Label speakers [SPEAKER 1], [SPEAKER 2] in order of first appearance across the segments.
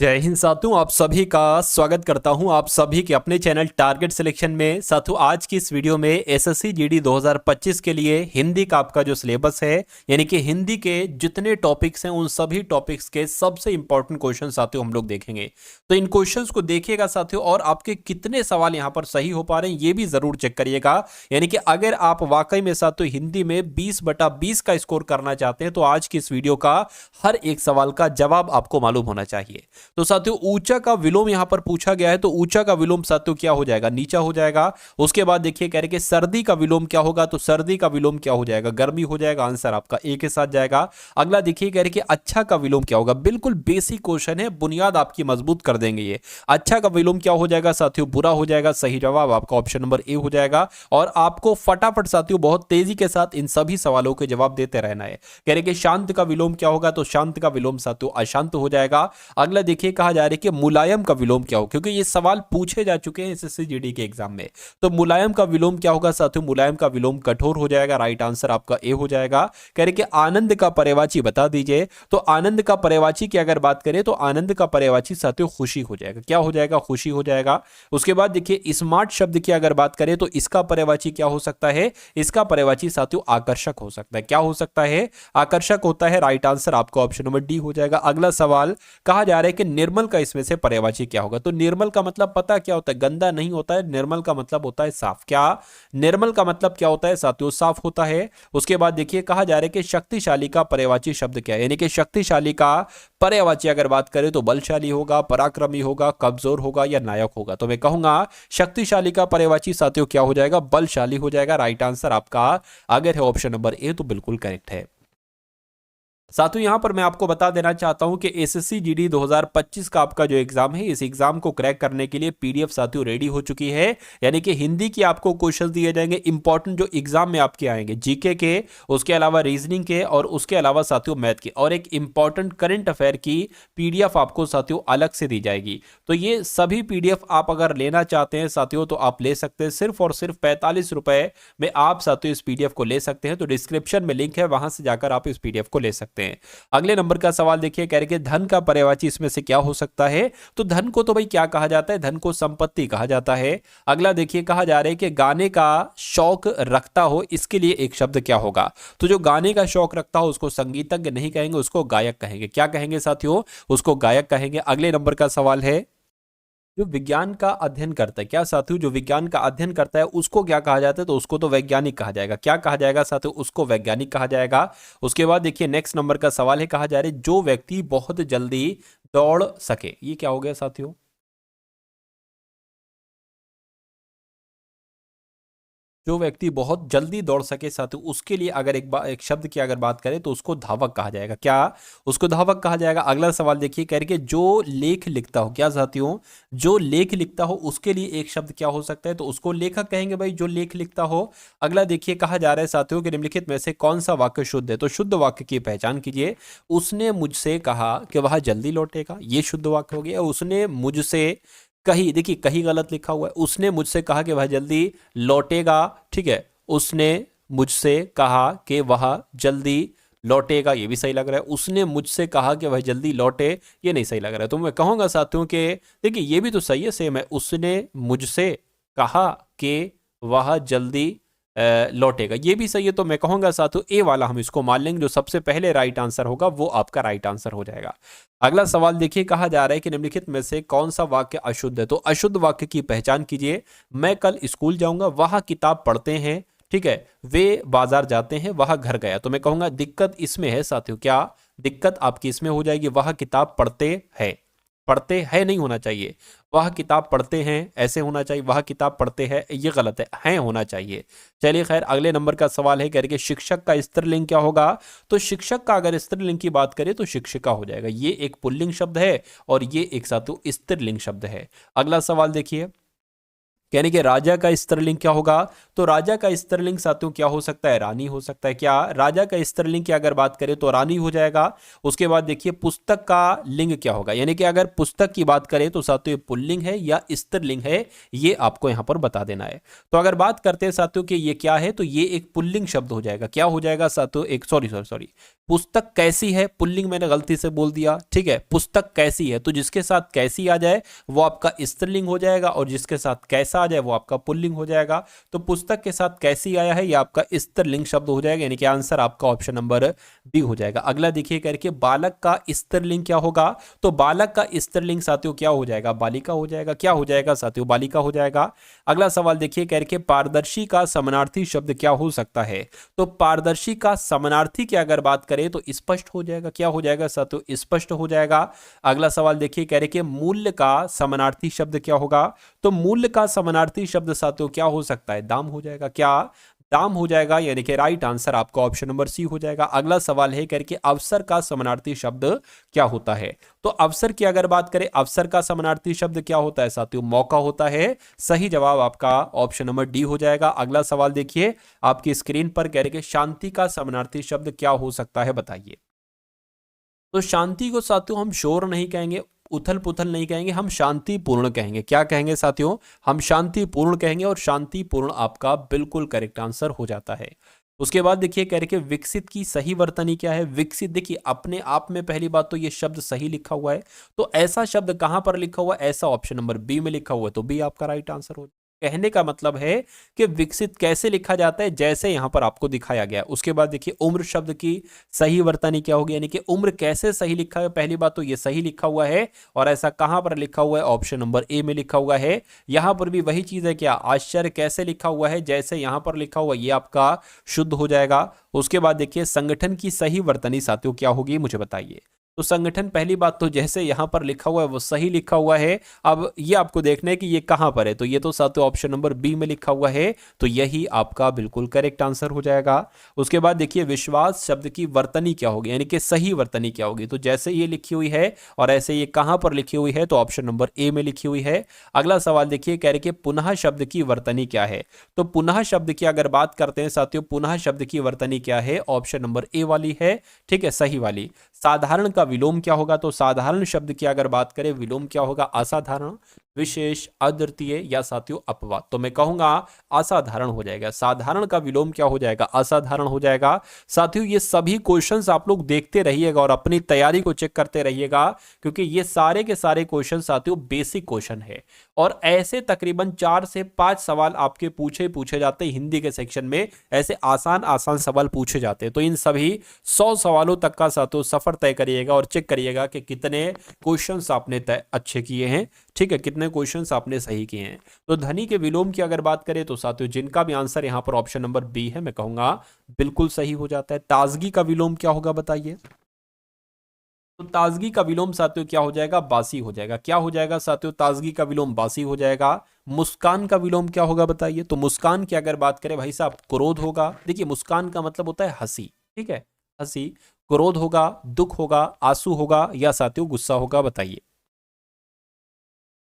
[SPEAKER 1] जय हिंद साथियों, आप सभी का स्वागत करता हूं आप सभी के अपने चैनल टारगेट सिलेक्शन में। साथियों, आज की इस वीडियो में एसएससी जीडी 2025 के लिए हिंदी का आपका जो सिलेबस है, यानी कि हिंदी के जितने टॉपिक्स हैं उन सभी टॉपिक्स के सबसे इंपॉर्टेंट क्वेश्चन साथियों हम लोग देखेंगे। तो इन क्वेश्चंस को देखिएगा साथियों, और आपके कितने सवाल यहां पर सही हो पा रहे हैं ये भी जरूर चेक करिएगा। यानी कि अगर आप वाकई में साथियों हिंदी में 20/20 का स्कोर करना चाहते हैं तो आज की इस वीडियो का हर एक सवाल का जवाब आपको मालूम होना चाहिए। तो साथियों, ऊंचा का विलोम यहां पर पूछा गया है, तो ऊंचा का विलोम साथियों क्या हो जाएगा? नीचा हो जाएगा। उसके बाद देखिए कह रहे कि सर्दी का विलोम क्या होगा, तो सर्दी का विलोम क्या हो जाएगा? गर्मी हो जाएगा। आंसर आपका ए के साथ जाएगा। अगला देखिए कह रहे कि अच्छा का विलोम क्या होगा? बिल्कुल बेसिक क्वेश्चन है, बुनियाद आपकी मजबूत कर देंगे ये। अच्छा का विलोम क्या हो जाएगा साथियों? बुरा हो जाएगा। सही जवाब आपका ऑप्शन नंबर ए हो जाएगा। और आपको फटाफट साथियों बहुत तेजी के साथ इन सभी सवालों के जवाब देते रहना है। कह रहे कि शांत का विलोम क्या होगा? तो शांत का विलोम साथियों अशांत हो जाएगा। अगला देखिए कहा जा रहा है कि मुलायम का विलोम क्या हो, क्योंकि ये सवाल पूछे जा चुके हैं एसएससी जीडी के एग्जाम में। तो मुलायम का विलोम क्या होगा साथियों? मुलायम का विलोम कठोर हो जाएगा। राइट आंसर आपका ए हो जाएगा। कह रहे कि आनंद का पर्यायवाची बता दीजिए। तो आनंद का पर्यायवाची की अगर बात करें तो आनंद का पर्यायवाची साथियों खुशी हो जाएगा। क्या हो जाएगा? खुशी हो जाएगा। उसके बाद देखिए स्मार्ट शब्द की अगर बात करें तो इसका पर्यायवाची क्या हो सकता है? इसका पर्यायवाची साथियों आकर्षक हो सकता है। क्या हो सकता है? आकर्षक होता है। राइट आंसर आपका ऑप्शन नंबर डी हो जाएगा। अगला सवाल कहा जा रहा है कि निर्मल का इसमें से पर्यायवाची क्या होगा? तो निर्मल का मतलब पता क्या होता है? गंदा नहीं होता है। निर्मल का मतलब होता है साफ। क्या निर्मल का मतलब क्या होता है साथियों? साफ होता है। उसके बाद देखिए कहा जा रहा है कि शक्तिशाली का पर्यायवाची शब्द क्या है? यानी कि शक्तिशाली का पर्यायवाची अगर बात करें तो बलशाली होगा, पराक्रमी होगा, कमजोर होगा या नायक होगा। तो मैं कहूंगा शक्तिशाली का पर्यायवाची साथियों क्या हो जाएगा? बलशाली हो जाएगा। राइट आंसर आपका अगर है ऑप्शन नंबर ए तो बिल्कुल करेक्ट है। साथियों, यहां पर मैं आपको बता देना चाहता हूं कि एसएससी जीडी 2025 का आपका जो एग्जाम है, इस एग्जाम को क्रैक करने के लिए पीडीएफ साथियों रेडी हो चुकी है। यानी कि हिंदी की आपको क्वेश्चन दिए जाएंगे इंपॉर्टेंट जो एग्जाम में आपके आएंगे, जीके के, उसके अलावा रीजनिंग के, और उसके अलावा साथियों मैथ के, और एक इंपॉर्टेंट करंट अफेयर की पीडीएफ आपको साथियों अलग से दी जाएगी। तो ये सभी पीडीएफ आप अगर लेना चाहते हैं साथियों तो आप ले सकते हैं। सिर्फ और सिर्फ 45 रुपए में आप साथियों इस पीडीएफ को ले सकते हैं। तो डिस्क्रिप्शन में लिंक है, वहां से जाकर आप इस पीडीएफ को ले सकते हैं। अगले नंबर का सवाल देखिए, कह रहे कि धन का पर्यायवाची इसमें से क्या हो सकता है? तो धन को तो भाई क्या कहा जाता है? धन को संपत्ति कहा जाता है। अगला देखिए कहा जा रहा है कि गाने का शौक रखता हो, इसके लिए एक शब्द क्या होगा? तो जो गाने का शौक रखता हो उसको संगीतज्ञ नहीं कहेंगे, उसको गायक कहेंगे। क्या कहेंगे साथियों? उसको गायक कहेंगे। अगले नंबर का सवाल है, जो विज्ञान का अध्ययन करता है, क्या साथियों जो विज्ञान का अध्ययन करता है उसको क्या कहा जाता है? तो उसको तो वैज्ञानिक कहा जाएगा। क्या कहा जाएगा साथियों? उसको वैज्ञानिक कहा जाएगा। उसके बाद देखिए नेक्स्ट नंबर का सवाल है, कहा जा रहा है जो व्यक्ति बहुत जल्दी दौड़ सके, ये क्या हो गया साथियों? जो व्यक्ति बहुत जल्दी दौड़ सके साथियों उसके लिए अगर एक शब्द की अगर बात करें तो उसको धावक कहा जाएगा। क्या उसको धावक कहा जाएगा? अगला सवाल देखिए, कह रहे कि जो लेख लिखता हो, क्या साथियों जो लेख लिखता हो उसके लिए एक शब्द क्या हो सकता है? तो उसको लेखक कहेंगे भाई, जो लेख लिखता हो। अगला देखिए कहा जा रहा है साथियों कि निम्नलिखित में से कौन सा वाक्य शुद्ध है? तो शुद्ध वाक्य की पहचान कीजिए। उसने मुझसे कहा कि वह जल्दी लौटेगा, ये शुद्ध वाक्य हो गया। उसने मुझसे कही, देखिए कहीं गलत लिखा हुआ है। उसने मुझसे कहा कि वह जल्दी लौटेगा, ठीक है। उसने मुझसे कहा कि वह जल्दी लौटेगा, ये भी सही लग रहा है। उसने मुझसे कहा कि वह जल्दी लौटे, ये नहीं सही लग रहा है। तो मैं कहूंगा साथियों कि देखिए ये भी तो सही है, सेम है। उसने मुझसे कहा कि वह जल्दी लौटेगा, ये भी सही है। तो मैं कहूंगा साथियों ए वाला हम इसको मान लेंगे। जो सबसे पहले राइट आंसर होगा वो आपका राइट आंसर हो जाएगा। अगला सवाल देखिए, कहा जा रहा है कि निम्नलिखित में से कौन सा वाक्य अशुद्ध है? तो अशुद्ध वाक्य की पहचान कीजिए। मैं कल स्कूल जाऊंगा, वह किताब पढ़ते हैं, ठीक है। वे बाजार जाते हैं, वह घर गया। तो मैं कहूंगा दिक्कत इसमें है साथियों। क्या दिक्कत आपकी इसमें हो जाएगी? वह किताब पढ़ते हैं, पढ़ते हैं नहीं होना चाहिए। वह किताब पढ़ते हैं ऐसे होना चाहिए। वह किताब पढ़ते हैं ये गलत है, हैं होना चाहिए। चलिए खैर, अगले नंबर का सवाल है, कह रहे कि शिक्षक का स्त्रीलिंग क्या होगा? तो शिक्षक का अगर स्त्रीलिंग की बात करें तो शिक्षिका हो जाएगा। ये एक पुल्लिंग शब्द है और ये एक साथों स्त्रीलिंग शब्द है। अगला सवाल देखिए, यानी कि राजा का स्त्रीलिंग क्या होगा? तो राजा का स्त्रीलिंग साथियों क्या हो सकता है? रानी हो सकता है। क्या राजा का स्त्रीलिंग की अगर बात करें तो रानी हो जाएगा। उसके बाद देखिए पुस्तक का लिंग क्या होगा? यानी कि अगर पुस्तक की बात करें तो साथियों ये पुल्लिंग है या स्त्रीलिंग है, ये आपको यहां पर बता देना है। तो अगर बात करते हैं साथियों कि ये क्या है, तो ये एक पुल्लिंग शब्द हो जाएगा। क्या हो जाएगा साथियों? एक सॉरी सॉरी सॉरी पुस्तक कैसी है, पुल्लिंग मैंने गलती से बोल दिया, ठीक है, पुस्तक कैसी है, तो जिसके साथ कैसी आ जाए वो आपका स्त्रीलिंग हो जाएगा और जिसके साथ कैसा आ जाए वो आपका पुल्लिंग हो जाएगा। तो पुस्तक के साथ कैसी आया है ये आपका स्त्रीलिंग शब्द हो जाएगा, यानी कि आंसर आपका ऑप्शन नंबर बी हो जाएगा। अगला देखिए करके बालक का स्त्रीलिंग क्या होगा, तो बालक का स्त्रीलिंग साथियों क्या हो जाएगा, बालिका हो जाएगा। क्या हो जाएगा साथियों, बालिका हो जाएगा। अगला सवाल देखिए करके पारदर्शी का समानार्थी शब्द क्या हो सकता है, तो पारदर्शी का समानार्थी की अगर बात करें तो स्पष्ट हो जाएगा। क्या हो जाएगा साथियों, स्पष्ट हो जाएगा। अगला सवाल देखिए कह रहे कि मूल्य का समानार्थी शब्द क्या होगा, तो मूल्य का समानार्थी शब्द साथियों क्या हो सकता है, दाम हो जाएगा। क्या, दाम हो जाएगा, यानी कि राइट आंसर आपका ऑप्शन नंबर सी हो जाएगा। अगला सवाल है करके अवसर का समानार्थी शब्द क्या होता है, तो अवसर की अगर बात करें अवसर का समानार्थी शब्द क्या होता है साथियों, मौका होता है। सही जवाब आपका ऑप्शन नंबर डी हो जाएगा। अगला सवाल देखिए आपकी स्क्रीन पर कह रहे कि शांति का समानार्थी शब्द क्या हो सकता है, बताइए। तो शांति को साथियों हम शोर नहीं कहेंगे, उथल पुथल नहीं कहेंगे, हम शांतिपूर्ण कहेंगे। क्या कहेंगे साथियों, हम शांतिपूर्ण कहेंगे और शांतिपूर्ण आपका बिल्कुल करेक्ट आंसर हो जाता है। उसके बाद देखिए कह रहे कि विकसित की सही वर्तनी क्या है। विकसित देखिए अपने आप में पहली बात तो ये शब्द सही लिखा हुआ है, तो ऐसा शब्द कहां पर लिखा हुआ है, ऐसा ऑप्शन नंबर बी में लिखा हुआ है, तो बी आपका राइट आंसर हो। कहने का मतलब है कि विकसित कैसे लिखा जाता है, जैसे यहां पर आपको दिखाया गया। उसके बाद देखिए उम्र शब्द की सही वर्तनी क्या होगी, यानी कि उम्र कैसे सही लिखा है। पहली बात तो ये सही लिखा हुआ है और ऐसा कहां पर लिखा हुआ है, ऑप्शन नंबर ए में लिखा हुआ है। यहां पर भी वही चीज है, क्या आश्चर्य कैसे लिखा हुआ है, जैसे यहां पर लिखा हुआ, ये आपका शुद्ध हो जाएगा। उसके बाद देखिए संगठन की सही वर्तनी साथियों क्या होगी, मुझे बताइए। तो संगठन पहली बात तो जैसे यहां पर लिखा हुआ है वो सही लिखा हुआ है। अब ये आपको देखना है कि ये कहां पर है, तो ये तो साथियों ऑप्शन नंबर बी में लिखा हुआ है, तो यही आपका बिल्कुल करेक्ट आंसर हो जाएगा। उसके बाद देखिए विश्वास शब्द की वर्तनी क्या होगी, यानी कि सही वर्तनी क्या होगी, तो जैसे ये लिखी हुई है और ऐसे ये कहां पर लिखी हुई है, तो ऑप्शन नंबर ए में लिखी हुई है। अगला सवाल देखिए कह रहे कि पुनः शब्द की वर्तनी क्या है, तो पुनः शब्द की अगर बात करते हैं साथियों, पुनः शब्द की वर्तनी क्या है, ऑप्शन नंबर ए वाली है, ठीक है, सही वाली। साधारण का विलोम क्या होगा, तो साधारण शब्द की अगर बात करें विलोम क्या होगा, असाधारण, विशेष, अद्वितीय या साथियों अपवाद, तो मैं कहूंगा असाधारण हो जाएगा। साधारण का विलोम क्या हो जाएगा, असाधारण हो जाएगा। साथियों ये सभी क्वेश्चंस आप लोग देखते रहिएगा और अपनी तैयारी को चेक करते रहिएगा, क्योंकि ये सारे के सारे क्वेश्चन साथियों बेसिक क्वेश्चन है और ऐसे तकरीबन 4 से 5 सवाल आपके पूछे जाते हैं हिंदी के सेक्शन में, ऐसे आसान आसान सवाल पूछे जाते हैं। तो इन सभी 100 सवालों तक का साथियों सफर तय करिएगा और चेक करिएगा कि कितने क्वेश्चंस आपने अच्छे किए हैं, ठीक है, कितने क्वेश्चंस आपने सही किए हैं। तो ध्वनि के विलोम की अगर बात करें तो साथियों जिनका भी आंसर यहां पर ऑप्शन नंबर बी है, मैं कहूंगा बिल्कुल सही हो जाता है। ताजगी का विलोम क्या होगा, बताइए। तो ताजगी का विलोम साथियों क्या हो जाएगा, बासी हो जाएगा। क्या हो जाएगा साथियों, ताजगी का विलोम बासी हो जाएगा। मुस्कान का विलोम क्या होगा, बताइए। तो मुस्कान की अगर बात करें भाई साहब, क्रोध होगा। देखिए मुस्कान का मतलब होता है हंसी, ठीक है, हंसी। क्रोध होगा, दुख होगा, आंसू होगा या साथियों गुस्सा होगा, बताइए।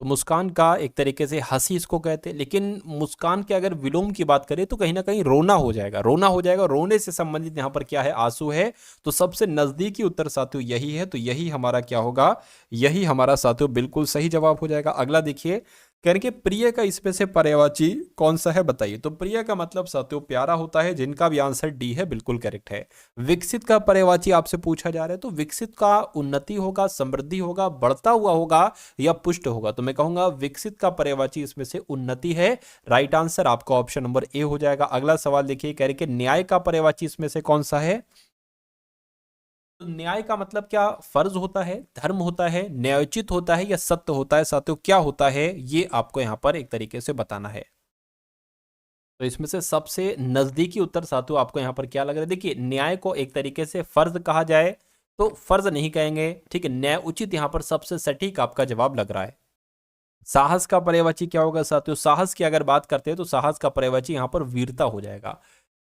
[SPEAKER 1] तो मुस्कान का एक तरीके से हंसी इसको कहते हैं, लेकिन मुस्कान के अगर विलोम की बात करें तो कहीं ना कहीं रोना हो जाएगा, रोना हो जाएगा। रोने से संबंधित यहाँ पर क्या है, आंसू है। तो सबसे नजदीकी उत्तर साथियों यही है, तो यही हमारा क्या होगा, यही हमारा साथियों बिल्कुल सही जवाब हो जाएगा। अगला देखिए कह रहे कि प्रिय का इसमें से पर्यायवाची कौन सा है, बताइए। तो प्रिय का मतलब साथियों प्यारा होता है, जिनका भी आंसर डी है बिल्कुल करेक्ट है। विकसित का पर्यायवाची आपसे पूछा जा रहा है, तो विकसित का उन्नति होगा, समृद्धि होगा, बढ़ता हुआ होगा या पुष्ट होगा, तो मैं कहूंगा विकसित का पर्यायवाची इसमें से उन्नति है। राइट आंसर आपका ऑप्शन नंबर ए हो जाएगा। अगला सवाल देखिए कह रहे कि न्याय का पर्यायवाची इसमें से कौन सा है। तो न्याय का मतलब क्या, फर्ज होता है, धर्म होता है, न्यायोचित होता है या सत्य होता है साथियों, क्या होता है ये आपको यहां पर एक तरीके से बताना है। तो इसमें से सबसे नजदीकी उत्तर साथियों आपको यहां पर क्या लग रहा है, देखिए न्याय को एक तरीके से फर्ज कहा जाए तो फर्ज नहीं कहेंगे, ठीक है, न्याय उचित यहां पर सबसे सटीक आपका जवाब लग रहा है। साहस का पर्यायवाची क्या होगा साथियों, साहस की अगर बात करते हैं तो साहस का पर्यायवाची यहां पर वीरता हो जाएगा।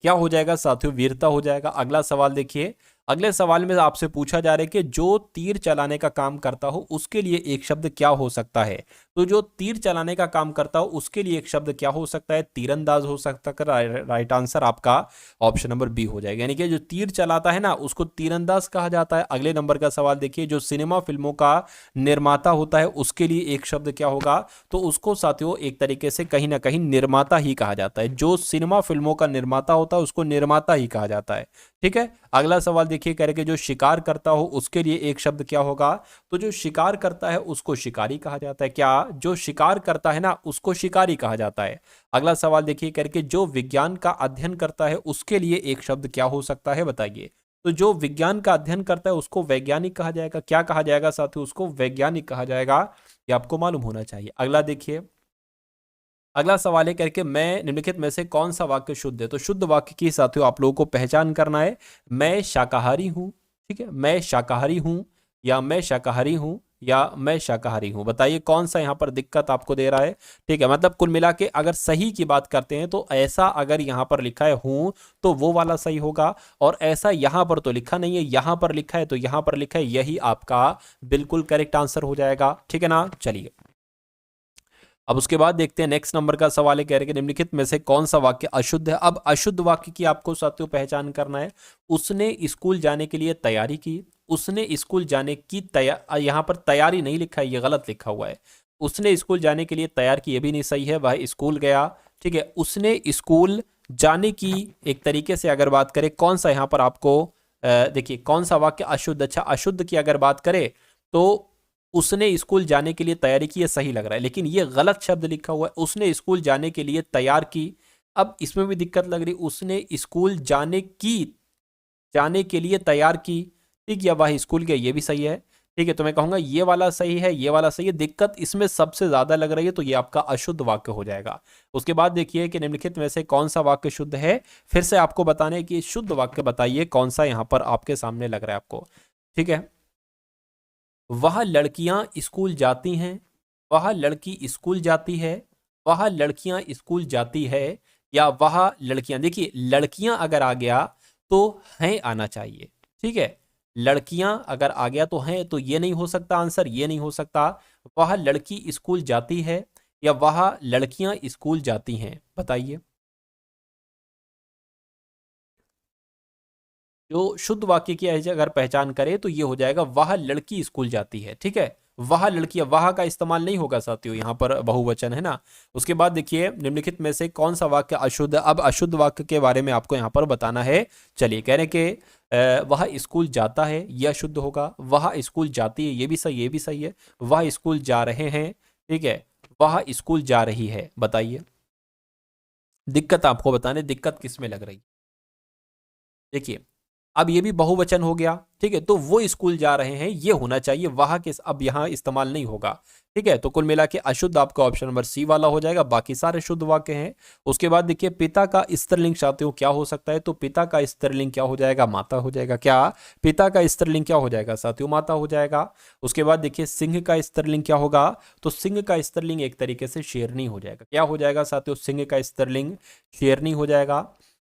[SPEAKER 1] क्या हो जाएगा साथियों, वीरता हो जाएगा। अगला सवाल देखिए, अगले सवाल में आपसे पूछा जा रहा है कि जो तीर चलाने का काम करता हो उसके लिए एक शब्द क्या हो सकता है। तो जो तीर चलाने का काम करता हो उसके लिए एक शब्द क्या हो सकता है, तीरंदाज हो सकता है। राइट आंसर आपका ऑप्शन नंबर बी हो जाएगा, यानी कि जो तीर चलाता है ना उसको तीरंदाज कहा जाता है। अगले नंबर का सवाल देखिए, जो सिनेमा फिल्मों का निर्माता होता है उसके लिए एक शब्द क्या होगा, तो उसको साथियों एक तरीके से कहीं ना कहीं निर्माता ही कहा जाता है। जो सिनेमा फिल्मों का निर्माता होता है उसको निर्माता ही कहा जाता है, ठीक है। अगला सवाल देखिए देखिए करके जो शिकार करता हो उसके लिए एक शब्द क्या होगा, तो जो शिकार करता है उसको शिकारी कहा जाता है। क्या, जो शिकार करता है ना उसको शिकारी कहा जाता है। अगला सवाल देखिए करके जो विज्ञान का अध्ययन करता है उसके लिए एक शब्द क्या हो सकता है, बताइए। तो जो विज्ञान का अध्ययन करता है उसको वैज्ञानिक कहा जाएगा। क्या कहा जाएगा साथियों, उसको वैज्ञानिक कहा जाएगा। ये आपको मालूम होना चाहिए। अगला देखिए, अगला सवाल है करके मैं निम्नलिखित में से कौन सा वाक्य शुद्ध है। तो शुद्ध वाक्य की साथियों आप लोगों को पहचान करना है। मैं शाकाहारी हूं, ठीक है, मैं शाकाहारी हूं, या मैं शाकाहारी हूं, या मैं शाकाहारी हूं। बताइए कौन सा यहां पर दिक्कत आपको दे रहा है। ठीक है, मतलब कुल मिला के अगर सही की बात करते हैं तो ऐसा अगर यहां पर लिखा है हूं तो वो वाला सही होगा, और ऐसा यहां पर तो लिखा नहीं है, यहां पर लिखा है तो यहां पर लिखा है, यही आपका बिल्कुल करेक्ट आंसर हो जाएगा। ठीक है ना, चलिए अब उसके बाद देखते हैं नेक्स्ट नंबर का सवाल है, कह रहे कि निम्नलिखित में से कौन सा वाक्य अशुद्ध है। अब अशुद्ध वाक्य की आपको साथियों पहचान करना है। उसने स्कूल जाने के लिए तैयारी की, उसने स्कूल जाने की यहाँ पर तैयारी नहीं लिखा है, ये गलत लिखा हुआ है। उसने स्कूल जाने के लिए तैयार की, ये भी नहीं सही है, वह स्कूल गया। ठीक है, उसने स्कूल जाने की एक तरीके से अगर बात करें, कौन सा यहाँ पर आपको देखिए कौन सा वाक्य अशुद्ध, अच्छा अशुद्ध की अगर बात करें तो उसने स्कूल जाने के लिए तैयारी की, ये सही लग रहा है, लेकिन ये गलत शब्द लिखा हुआ है। उसने स्कूल जाने के लिए तैयार की, अब इसमें भी दिक्कत लग रही। उसने स्कूल जाने के लिए तैयार की, ठीक, या वह स्कूल गया, ये भी सही है। ठीक है, तो मैं कहूंगा ये वाला सही है, ये वाला सही है। दिक्कत इसमें सबसे ज्यादा लग रही है, तो ये आपका अशुद्ध वाक्य हो जाएगा। उसके बाद देखिए कि निम्नलिखित में से कौन सा वाक्य शुद्ध है। फिर से आपको बताने की शुद्ध वाक्य बताइए कौन सा यहां पर आपके सामने लग रहा है आपको। ठीक है, वह लड़कियां स्कूल जाती हैं, वह लड़की स्कूल जाती है, वह लड़कियां स्कूल जाती है, या वह लड़कियां। देखिए लड़कियां अगर आ गया तो हैं आना चाहिए। ठीक है, लड़कियां अगर आ गया तो हैं, तो ये नहीं हो सकता आंसर, ये नहीं हो सकता। वह लड़की स्कूल जाती है या वह लड़कियां स्कूल जाती हैं, बताइए। जो शुद्ध वाक्य की अगर पहचान करें तो ये हो जाएगा वह लड़की स्कूल जाती है। ठीक है, वह लड़की, वह का इस्तेमाल नहीं होगा साथियों, यहाँ पर बहुवचन है ना। उसके बाद देखिए निम्नलिखित में से कौन सा वाक्य अशुद्ध। अब अशुद्ध वाक्य के बारे में आपको यहाँ पर बताना है। चलिए, कह रहे कि वह स्कूल जाता है, यह शुद्ध होगा। वह स्कूल जाती है, ये भी सही, ये भी सही है। वह स्कूल जा रहे हैं, ठीक है, वह स्कूल जा रही है, बताइए। दिक्कत आपको बताने, दिक्कत किस में लग रही। देखिए अब ये भी बहुवचन हो गया, ठीक है, तो वो स्कूल जा रहे हैं ये होना चाहिए, वहां के अब यहां इस्तेमाल नहीं होगा। ठीक है, तो कुल मिला के अशुद्ध आपका ऑप्शन नंबर सी वाला हो जाएगा, बाकी सारे शुद्ध वाक्य हैं। उसके बाद देखिए पिता का स्त्रीलिंग साथियों क्या हो सकता है। तो पिता का स्त्रीलिंग क्या हो जाएगा, माता हो जाएगा। क्या, पिता का स्त्रीलिंग क्या हो जाएगा साथियों, माता हो जाएगा। उसके बाद देखिए सिंह का स्त्रीलिंग क्या होगा। तो सिंह का स्त्रीलिंग एक तरीके से शेरनी हो जाएगा। क्या हो जाएगा साथियों, सिंह का स्त्रीलिंग शेरनी हो जाएगा।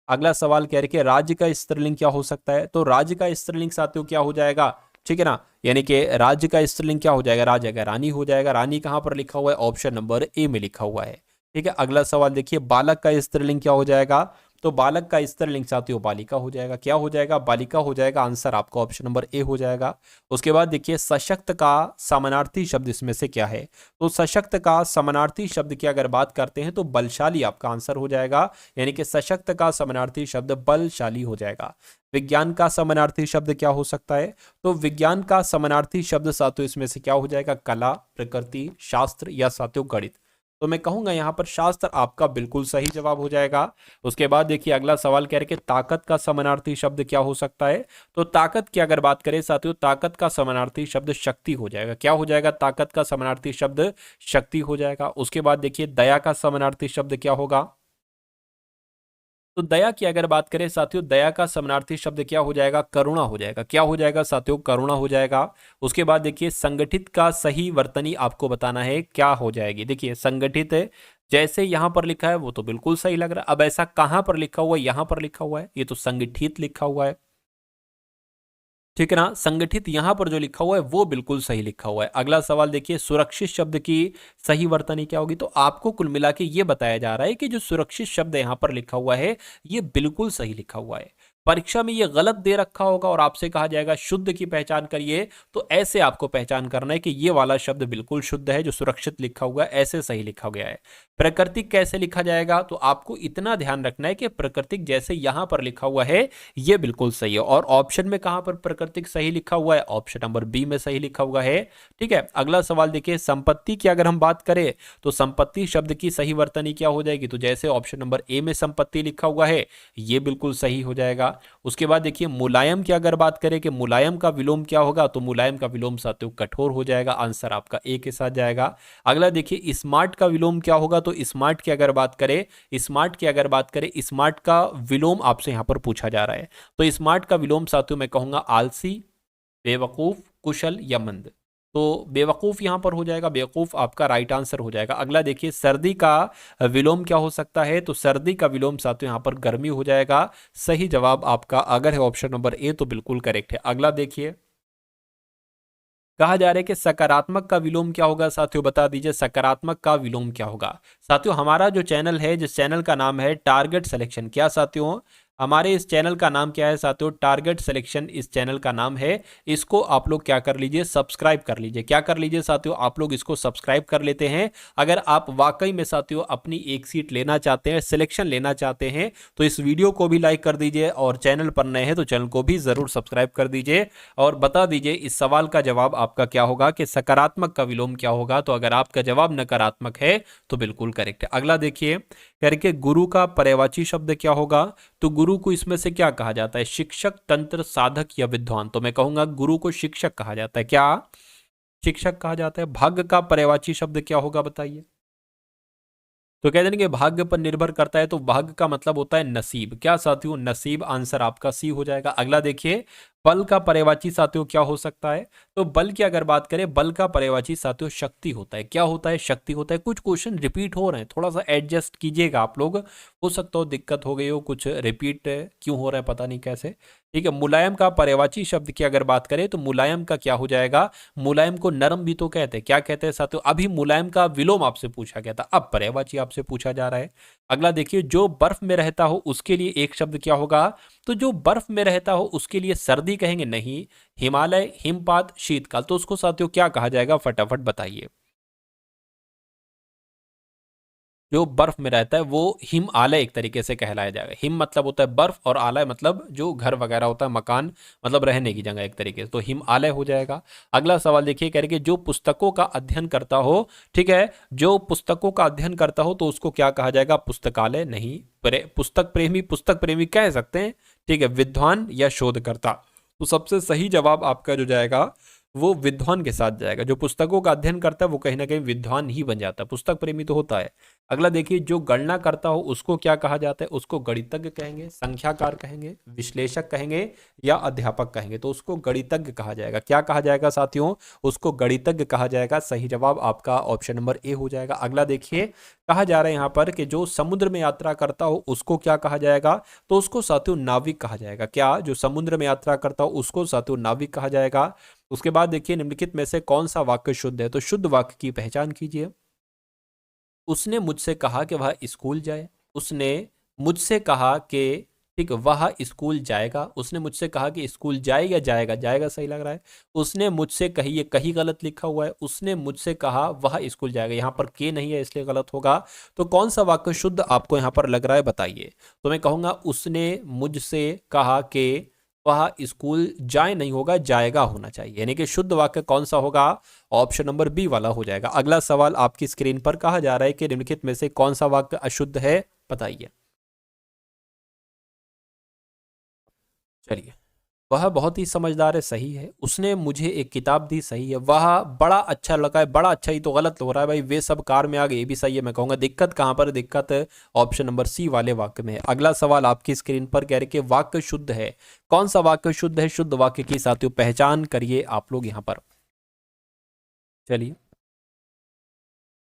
[SPEAKER 1] अगला सवाल कह रहे कि राज्य का स्त्रीलिंग क्या हो सकता है। तो राज्य का स्त्रीलिंग साथियों क्या हो जाएगा, ठीक है ना, यानी कि राज्य का स्त्रीलिंग क्या हो जाएगा, राज्य का रानी हो जाएगा। रानी कहां पर लिखा हुआ है, ऑप्शन नंबर ए में लिखा हुआ है। ठीक है, अगला सवाल देखिए बालक का स्त्रीलिंग क्या हो जाएगा। तो बालक का स्त्रीलिंग साथियों बालिका हो जाएगा। क्या हो जाएगा, बालिका हो जाएगा। आंसर आपका ऑप्शन नंबर ए हो जाएगा। उसके बाद देखिए सशक्त का समानार्थी शब्द इसमें से क्या है। तो सशक्त का समानार्थी शब्द की अगर बात करते हैं तो बलशाली आपका आंसर हो जाएगा, यानी कि सशक्त का समानार्थी शब्द बलशाली हो जाएगा। विज्ञान का समानार्थी शब्द क्या हो सकता है। तो विज्ञान का समानार्थी शब्द साथियों इसमें से क्या हो जाएगा, कला, प्रकृति, शास्त्र, या साथियों गणित। तो मैं कहूंगा यहां पर शास्त्र आपका बिल्कुल सही जवाब हो जाएगा। उसके बाद देखिए अगला सवाल कह रहे कि ताकत का समानार्थी शब्द क्या हो सकता है। तो ताकत की अगर बात करें साथियों, ताकत का समानार्थी शब्द शक्ति हो जाएगा। क्या हो जाएगा, ताकत का समानार्थी शब्द शक्ति हो जाएगा। उसके बाद देखिए दया का समानार्थी शब्द क्या होगा। तो दया की अगर बात करें साथियों, दया का समानार्थी शब्द क्या हो जाएगा, करुणा हो जाएगा। क्या हो जाएगा साथियों, करुणा हो जाएगा। उसके बाद देखिए संगठित का सही वर्तनी आपको बताना है, क्या हो जाएगी। देखिए संगठित जैसे यहां पर लिखा है वो तो बिल्कुल सही लग रहा है। अब ऐसा कहां पर लिखा हुआ है, यहां पर लिखा हुआ है, ये तो संगठित लिखा हुआ है। ठीक है ना, संगठित यहां पर जो लिखा हुआ है वो बिल्कुल सही लिखा हुआ है। अगला सवाल देखिए सुरक्षित शब्द की सही वर्तनी क्या होगी। तो आपको कुल मिला के ये बताया जा रहा है कि जो सुरक्षित शब्द यहां पर लिखा हुआ है ये बिल्कुल सही लिखा हुआ है। परीक्षा में ये गलत दे रखा होगा और आपसे कहा जाएगा शुद्ध की पहचान करिए, तो ऐसे आपको पहचान करना है कि ये वाला शब्द बिल्कुल शुद्ध है, जो सुरक्षित लिखा हुआ है ऐसे सही लिखा गया है। प्राकृतिक कैसे लिखा जाएगा, तो आपको इतना ध्यान रखना है कि प्राकृतिक जैसे यहां पर लिखा हुआ है ये बिल्कुल सही है। और ऑप्शन में कहां पर प्राकृतिक सही लिखा हुआ है, ऑप्शन नंबर बी में सही लिखा हुआ है। ठीक है, अगला सवाल देखिए, संपत्ति की अगर हम बात करें तो संपत्ति शब्द की सही वर्तनी क्या हो जाएगी, तो जैसे ऑप्शन नंबर ए में संपत्ति लिखा हुआ है ये बिल्कुल सही हो जाएगा। उसके बाद देखिए मुलायम की अगर बात करें कि मुलायम का विलोम क्या होगा, तो मुलायम का विलोम साथियों कठोर हो जाएगा, आंसर आपका ए के साथ जाएगा। अगला देखिए स्मार्ट का विलोम क्या होगा, तो स्मार्ट की अगर बात करें, स्मार्ट का विलोम आपसे यहां पर पूछा जा रहा है, तो स्मार्ट का विलोम साथियों मैं कहूंगा आलसी, बेवकूफ, कुशल या मंद। तो बेवकूफ यहां पर हो जाएगा, बेवकूफ आपका राइट आंसर हो जाएगा। अगला देखिए सर्दी का विलोम क्या हो सकता है, तो सर्दी का विलोम साथियों यहां पर गर्मी हो जाएगा। सही जवाब आपका अगर है ऑप्शन नंबर ए तो बिल्कुल करेक्ट है। अगला देखिए कहा जा रहा है कि सकारात्मक का विलोम क्या होगा, साथियों बता दीजिए सकारात्मक का विलोम क्या होगा। साथियों हमारा जो चैनल है, जिस चैनल का नाम है टारगेट सिलेक्शन, क्या साथियों हमारे इस चैनल का नाम क्या है साथियों, टारगेट सिलेक्शन इस चैनल का नाम है। इसको आप लोग क्या कर लीजिए, सब्सक्राइब कर लीजिए। क्या कर लीजिए साथियों, आप लोग इसको सब्सक्राइब कर लेते हैं। अगर आप वाकई में साथियों अपनी एक सीट लेना चाहते हैं, सिलेक्शन लेना चाहते हैं, तो इस वीडियो को भी लाइक कर दीजिए और चैनल पर नए हैं तो चैनल को भी जरूर सब्सक्राइब कर दीजिए। और बता दीजिए इस सवाल का जवाब आपका क्या होगा कि सकारात्मक का विलोम क्या होगा, तो अगर आपका जवाब नकारात्मक है तो बिल्कुल करेक्ट है। अगला देखिए करके गुरु का पर्यायवाची शब्द क्या होगा, तो गुरु को इसमें से क्या कहा जाता है, शिक्षक, तंत्र, साधक या विद्वान। तो मैं कहूंगा गुरु को शिक्षक कहा जाता है। क्या शिक्षक कहा जाता है। भाग्य का पर्यायवाची शब्द क्या होगा बताइए, तो कहते हैं कि भाग्य पर निर्भर करता है, तो भाग्य का मतलब होता है नसीब। क्या साथियों, नसीब, आंसर आपका सी हो जाएगा। अगला देखिए बल का पर्यायवाची साथियों क्या हो सकता है, तो बल की अगर बात करें, बल का पर्यायवाची साथियों शक्ति होता है। क्या होता है, शक्ति होता है। कुछ क्वेश्चन रिपीट हो रहे हैं, थोड़ा सा एडजस्ट कीजिएगा आप लोग, हो सकता हो दिक्कत हो गई हो, कुछ रिपीट क्यों हो रहा है पता नहीं कैसे। ठीक है, मुलायम का पर्यायवाची शब्द की अगर बात करें तो मुलायम का क्या हो जाएगा, मुलायम को नरम भी तो कहते हैं। क्या कहते हैं साथियों, अभी मुलायम का विलोम आपसे पूछा गया था, अब पर्यायवाची आपसे पूछा जा रहा है। अगला देखिए जो बर्फ में रहता हो उसके लिए एक शब्द क्या होगा, तो जो बर्फ में रहता हो उसके लिए सर्दी कहेंगे नहीं, हिमालय, हिमपात, शीतकाल। तो उसको साथियों क्या कहा जाएगा, फटाफट बताइए। जो बर्फ में रहता है वो हिम आलय एक तरीके से कहलाया जाएगा। हिम मतलब होता है बर्फ और आलय मतलब जो घर वगैरह होता है, मकान मतलब रहने की जगह एक तरीके से, तो हिम आलय हो जाएगा। अगला सवाल देखिए कह रहे कि जो पुस्तकों का अध्ययन करता हो, ठीक है, जो पुस्तकों का अध्ययन करता हो तो उसको क्या कहा जाएगा, पुस्तकालय नहीं, पुस्तक प्रेमी कह सकते हैं। ठीक है, विद्वान या शोधकर्ता। तो सबसे सही जवाब आपका जो जाएगा वो विद्वान के साथ जाएगा। जो पुस्तकों का अध्ययन करता है वो कहीं ना कहीं विद्वान ही बन जाता है, पुस्तक प्रेमी तो होता है। अगला देखिए जो गणना करता हो उसको क्या कहा जाता है, उसको गणितज्ञ कहेंगे, संख्याकार कहेंगे, विश्लेषक कहेंगे या अध्यापक कहेंगे। तो उसको गणितज्ञ कहा जाएगा। क्या कहा जाएगा साथियों, उसको गणितज्ञ कहा जाएगा। सही जवाब आपका ऑप्शन नंबर ए हो जाएगा। अगला देखिए कहा जा रहा है यहाँ पर कि जो समुद्र में यात्रा करता हो उसको क्या कहा जाएगा, तो उसको साथियों नाविक कहा जाएगा। क्या, जो समुद्र में यात्रा करता हो उसको साथियों नाविक कहा जाएगा। उसके बाद देखिए निम्नलिखित में से कौन सा वाक्य शुद्ध है, तो शुद्ध वाक्य की पहचान कीजिए। उसने मुझसे कहा कि वह स्कूल जाए, उसने मुझसे कहा कि, ठीक, वह स्कूल जाएगा। उसने मुझसे कहा कि स्कूल जाए या जाएगा, जाएगा सही लग रहा है। उसने मुझसे कही, ये कही गलत लिखा हुआ है। उसने मुझसे कहा वह स्कूल जाएगा, यहाँ पर के नहीं है इसलिए गलत होगा। तो कौन सा वाक्य शुद्ध आपको यहाँ पर लग रहा है बताइए। तो मैं कहूँगा उसने मुझसे कहा कि वह स्कूल जाए नहीं होगा, जाएगा होना चाहिए, यानी कि शुद्ध वाक्य कौन सा होगा, ऑप्शन नंबर बी वाला हो जाएगा। अगला सवाल आपकी स्क्रीन पर कहा जा रहा है कि निम्नलिखित में से कौन सा वाक्य अशुद्ध है बताइए। चलिए, वह बहुत ही समझदार है, सही है। उसने मुझे एक किताब दी, सही है। वह बड़ा अच्छा लगा है, बड़ा अच्छा ही तो गलत हो रहा है भाई। वे सब कार में आ गए, ये भी सही है। मैं कहूंगा दिक्कत कहां पर, दिक्कत ऑप्शन नंबर सी वाले वाक्य में है। अगला सवाल आपकी स्क्रीन पर कह रहे कि वाक्य शुद्ध है, कौन सा वाक्य शुद्ध है, शुद्ध वाक्य की साथियों पहचान करिए आप लोग यहाँ पर। चलिए,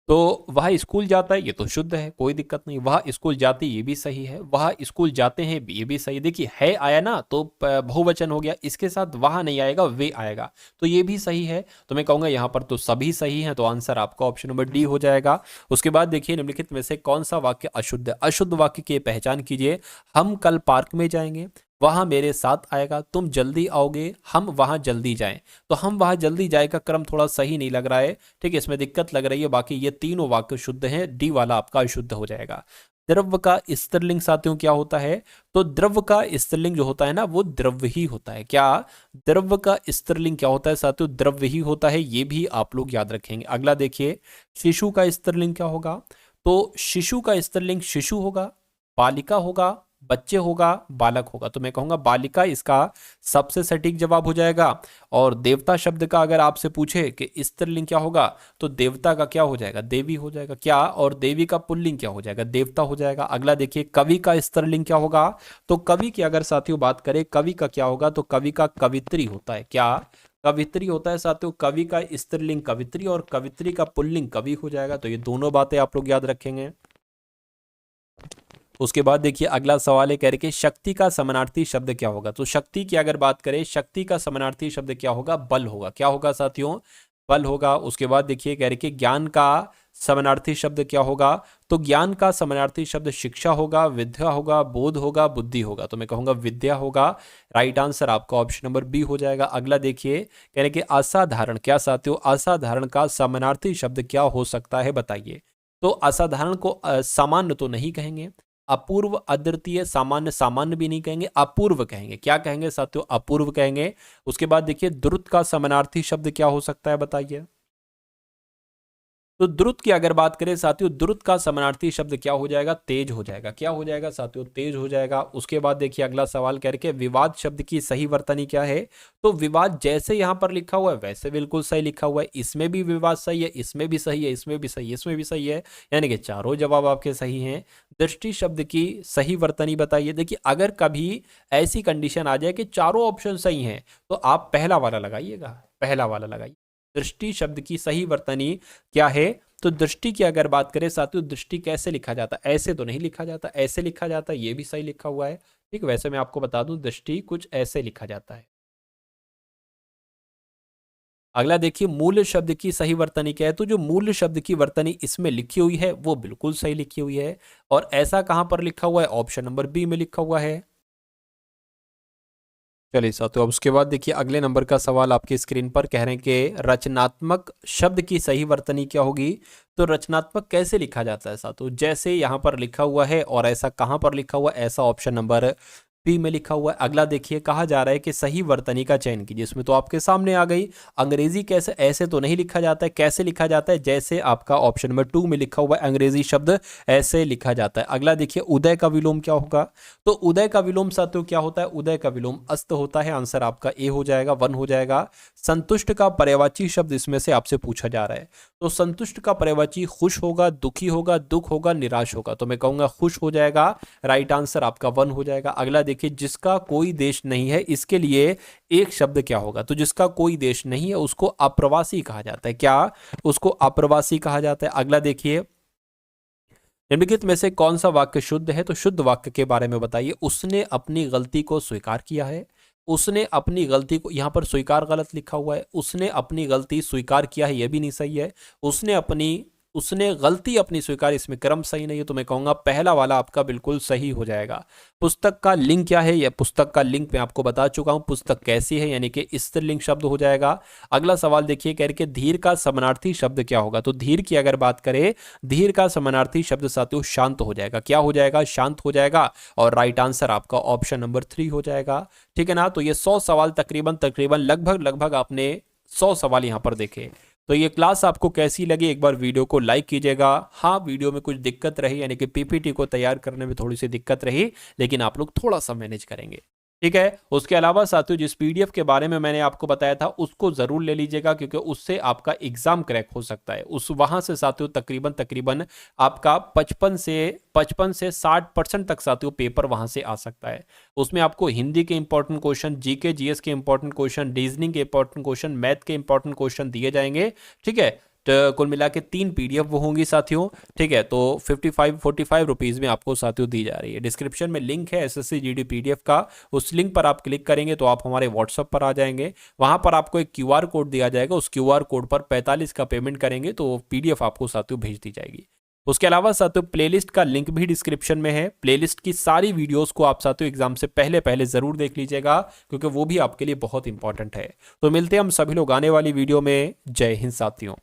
[SPEAKER 1] तो वह स्कूल जाता है, ये तो शुद्ध है, कोई दिक्कत नहीं। वह स्कूल जाती, ये भी सही है। वह स्कूल जाते हैं, ये भी सही। देखिए है आया ना तो बहुवचन हो गया, इसके साथ वह नहीं आएगा, वे आएगा, तो ये भी सही है। तो मैं कहूंगा यहाँ पर तो सभी सही हैं, तो आंसर आपका ऑप्शन नंबर डी हो जाएगा। उसके बाद देखिए निम्नलिखित में से कौन सा वाक्य अशुद्ध है। अशुद्ध वाक्य की पहचान कीजिए। हम कल पार्क में जाएंगे, वहां मेरे साथ आएगा, तुम जल्दी आओगे, हम वहां जल्दी जाएं। तो हम वहां जल्दी जाए का क्रम थोड़ा सही नहीं लग रहा है, ठीक है, इसमें दिक्कत लग रही है। बाकी ये तीनों वाक्य शुद्ध हैं, डी वाला आपका अशुद्ध हो जाएगा। द्रव्य का स्त्रीलिंग साथियों क्या होता है? तो द्रव्य का स्त्रीलिंग जो होता है ना, वो द्रव्य ही होता है। क्या? द्रव्य का स्त्रीलिंग क्या होता है साथियों? द्रव्य ही होता है, ये भी आप लोग याद रखेंगे। अगला देखिए, शिशु का स्त्रीलिंग क्या होगा? तो शिशु का स्त्रीलिंग शिशु होगा, बालिका होगा, बच्चे होगा, बालक होगा। तो मैं कहूंगा बालिका इसका सबसे सटीक जवाब हो जाएगा। और देवता शब्द का अगर आपसे पूछे कि स्त्रीलिंग क्या होगा, तो देवता का क्या हो जाएगा? देवी हो जाएगा। क्या? और देवी का पुल्लिंग क्या हो जाएगा? देवता हो जाएगा। अगला देखिए, कवि का स्त्रीलिंग क्या होगा? तो कवि की अगर साथियों बात करें, कवि का क्या होगा? तो कवि का कवित्री होता है। क्या? कवित्री होता है साथियों। कवि का स्त्रीलिंग कवित्री और कवित्री का पुल्लिंग कवि हो जाएगा। तो ये दोनों बातें आप लोग याद रखेंगे। उसके बाद देखिए अगला सवाल है, कह रहे कि शक्ति का समानार्थी शब्द क्या होगा? तो शक्ति की अगर बात करें, शक्ति का समानार्थी शब्द क्या होगा? बल होगा। क्या होगा साथियों? बल होगा। उसके बाद देखिए कह रहे कि ज्ञान का समानार्थी शब्द क्या होगा? तो ज्ञान का समानार्थी शब्द शिक्षा होगा, विद्या होगा, बोध होगा, बुद्धि होगा। तो मैं कहूंगा विद्या होगा। राइट आंसर आपका ऑप्शन नंबर बी हो जाएगा। अगला देखिए, कह रहे कि असाधारण, क्या साथियों? असाधारण का समानार्थी शब्द क्या हो सकता है, बताइए। तो असाधारण को सामान्य तो नहीं कहेंगे, अपूर्व, अद्वितीय, सामान्य, सामान्य भी नहीं कहेंगे, अपूर्व कहेंगे। क्या कहेंगे साथियों? अपूर्व कहेंगे। उसके बाद देखिए, द्रुत का समानार्थी शब्द क्या हो सकता है, बताइए। तो द्रुत की अगर बात करें साथियों, द्रुत का समानार्थी शब्द क्या हो जाएगा? तेज हो जाएगा। क्या हो जाएगा साथियों? तेज हो जाएगा। उसके बाद देखिए अगला सवाल करके, विवाद शब्द की सही वर्तनी क्या है? तो विवाद जैसे यहां पर लिखा हुआ है वैसे बिल्कुल सही लिखा हुआ है। इसमें भी विवाद सही है, इसमें भी सही है, इसमें भी सही है, इसमें भी सही है, यानी कि चारों जवाब आपके सही हैं। दृष्टि शब्द की सही वर्तनी बताइए। देखिए अगर कभी ऐसी कंडीशन आ जाए कि चारों ऑप्शन सही हैं, तो आप पहला वाला लगाइएगा, पहला वाला लगाइए। दृष्टि शब्द की सही वर्तनी क्या है? तो दृष्टि की अगर बात करें साथियों, दृष्टि कैसे लिखा जाता है? ऐसे तो नहीं लिखा जाता, ऐसे लिखा जाता है, ये भी सही लिखा हुआ है। ठीक, वैसे मैं आपको बता दूं, दृष्टि कुछ ऐसे लिखा जाता है। अगला देखिए, मूल शब्द की सही वर्तनी क्या है? तो जो मूल शब्द की वर्तनी इसमें लिखी हुई है वो बिल्कुल सही लिखी हुई है। और ऐसा कहां पर लिखा हुआ है? ऑप्शन नंबर बी में लिखा हुआ है। चलिए साथियों, अब उसके बाद देखिए अगले नंबर का सवाल आपकी स्क्रीन पर, कह रहे हैं कि रचनात्मक शब्द की सही वर्तनी क्या होगी? तो रचनात्मक कैसे लिखा जाता है साथियों? जैसे यहां पर लिखा हुआ है, और ऐसा कहां पर लिखा हुआ है? ऐसा ऑप्शन नंबर बी में लिखा हुआ है। अगला देखिए, कहा जा रहा है कि सही वर्तनी का चयन कीजिए। इसमें तो आपके सामने आ गई। अंग्रेजी कैसे? ऐसे तो नहीं लिखा जाता है। कैसे लिखा जाता है? जैसे आपका ऑप्शन नंबर 2 में लिखा हुआ है, अंग्रेजी शब्द ऐसे लिखा जाता है। अगला देखिए, उदय का विलोम क्या होगा? तो उदय का विलोम साथियों क्या होता है? उदय का विलोम अस्त होता है। आंसर आपका ए हो जाएगा, 1 हो जाएगा। संतुष्ट का पर्यायवाची शब्द इसमें से आपसे पूछा जा रहा है। तो संतुष्ट का पर्यायवाची खुश होगा, दुखी होगा, दुख होगा, निराश होगा। तो मैं कहूंगा खुश हो जाएगा। राइट आंसर आपका 1 हो जाएगा। अगला देखिए, जिसका कोई देश नहीं है, इसके लिए एक शब्द क्या होगा? तो जिसका कोई देश नहीं है उसको अप्रवासी कहा जाता है। क्या? उसको अप्रवासी कहा जाता है। अगला देखिए, निम्नलिखित में से कौन सा वाक्य शुद्ध है? तो शुद्ध वाक्य के बारे में बताइए। उसने अपनी गलती को स्वीकार किया है। उसने अपनी गलती को, यहां पर स्वीकार गलत लिखा हुआ है, उसने अपनी गलती स्वीकार किया है, यह भी नहीं सही है। उसने गलती अपनी स्वीकार, इसमें क्रम सही नहीं है। तो मैं कहूंगा पहला वाला आपका बिल्कुल सही हो जाएगा। पुस्तक का लिंग क्या है? यह पुस्तक का लिंग मैं आपको बता चुका हूं, पुस्तक कैसी है, यानी कि स्त्रीलिंग शब्द हो जाएगा। अगला सवाल देखिए, कह रहे धीर का समानार्थी शब्द क्या होगा? तो धीर की अगर बात करें, धीर का समानार्थी शब्द साथियों शांत हो जाएगा। क्या हो जाएगा? शांत हो जाएगा। और राइट आंसर आपका ऑप्शन नंबर 3 हो जाएगा। ठीक है ना? तो ये 100 सवाल तकरीबन लगभग आपने 100 सवाल यहां पर देखे। तो ये क्लास आपको कैसी लगी? एक बार वीडियो को लाइक कीजिएगा। हाँ, वीडियो में कुछ दिक्कत रही, यानी कि पीपीटी को तैयार करने में थोड़ी सी दिक्कत रही, लेकिन आप लोग थोड़ा सा मैनेज करेंगे। ठीक है। उसके अलावा साथियों, जिस पीडीएफ के बारे में मैंने आपको बताया था उसको जरूर ले लीजिएगा, क्योंकि उससे आपका एग्जाम क्रैक हो सकता है। उस वहां से साथियों तकरीबन आपका 55 से 60% तक साथियों पेपर वहां से आ सकता है। उसमें आपको हिंदी के इंपॉर्टेंट क्वेश्चन, जीके जीएस के इंपॉर्टेंट क्वेश्चन, रीजनिंग के इंपॉर्टेंट क्वेश्चन, मैथ के इंपॉर्टेंट क्वेश्चन दिए जाएंगे। ठीक है। तो कुल मिला के 3 पीडीएफ वो होंगी साथियों। ठीक है। तो 45 रुपीज़ में आपको साथियों दी जा रही है। डिस्क्रिप्शन में लिंक है एसएससी जीडी पीडीएफ का, उस लिंक पर आप क्लिक करेंगे तो आप हमारे व्हाट्सएप पर आ जाएंगे। वहां पर आपको एक क्यूआर कोड दिया जाएगा, उस क्यूआर कोड पर 45 का पेमेंट करेंगे तो पीडीएफ आपको साथियों भेज दी जाएगी। उसके अलावा साथियों प्लेलिस्ट का लिंक भी डिस्क्रिप्शन में है। प्लेलिस्ट की सारी वीडियोस को आप साथियों एग्जाम से पहले पहले जरूर देख लीजिएगा, क्योंकि वो भी आपके लिए बहुत इंपॉर्टेंट है। तो मिलते हैं हम सभी लोग आने वाली वीडियो में। जय हिंद साथियों।